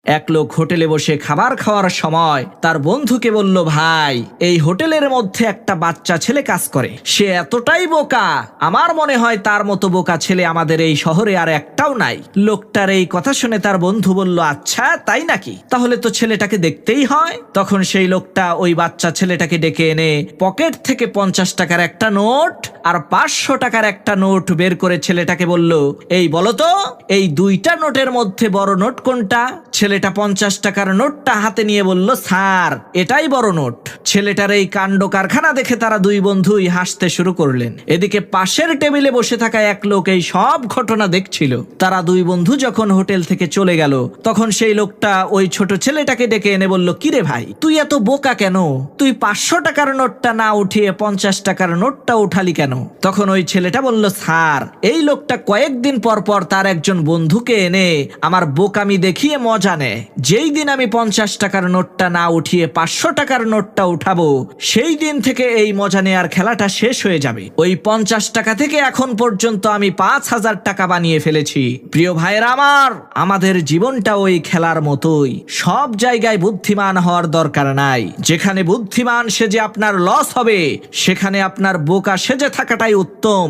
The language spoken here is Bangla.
এক লোক হোটেলে বসে খাবার খাওয়ার সময় তার বন্ধুকে বলল, ভাই, এই হোটেলের মধ্যে একটা বাচ্চা ছেলে কাজ করে, সে এতটাই বোকা, আমার মনে হয় তার মতো বোকা ছেলে আমাদের এই শহরে আর একটাও নাই। লোকটার এই কথা শুনে তার বন্ধু বলল, আচ্ছা তাই নাকি, তাহলে তো ছেলেটাকে দেখতেই হয়। তখন সেই লোকটা ওই বাচ্চা ছেলেটাকে ডেকে এনে পকেট থেকে 50 টাকার একটা নোট আর 500 টাকার একটা নোট বের করে ছেলেটাকে বলল, এই বলো তো, এই দুইটা নোটের মধ্যে বড় নোট কোনটা? ছেলেটা 50 টাকার নোটটা হাতে নিয়ে বলল, স্যার, এটাই বড় নোট। ছেলেটার এই কাণ্ড কারখানা দেখে তারা দুই বন্ধুই হাসতে শুরু করলেন। এদিকে পাশের টেবিলে বসে থাকা এক লোক এই সব ঘটনা দেখছিল। তারা দুই বন্ধু যখন হোটেল থেকে চলে গেল, তখন সেই লোকটা ওই ছোট ছেলেটাকে ডেকে এনে বলল, কিরে ভাই, তুই এত বোকা কেন? তুই 500 টাকার নোটটা না উঠিয়ে 50 টাকার নোটটা উঠালি কেন? তখন ওই ছেলেটা বলল, স্যার, এই লোকটা কয়েকদিন পর পর তার একজন বন্ধুকে এনে আমার বোকামি দেখিয়ে মজা নেয়। যেই দিন আমি 50 টাকার নোটটা না উঠিয়ে 500 টাকার নোটটা উঠাবো, সেই দিন থেকে এই মজা নেয়ার খেলাটা শেষ হয়ে যাবে। ওই 50 টাকা থেকে এখন পর্যন্ত আমি 5000 টাকা বানিয়ে ফেলেছি। প্রিয় ভাইয়েরা আমার, আমাদের জীবনটা ওই খেলার মতোই। সব জায়গায় বুদ্ধিমান হওয়ার দরকার নাই। যেখানে বুদ্ধিমান সেজে আপনার লস হবে, সেখানে আপনার বোকা সেজে থাকাটাই উত্তম।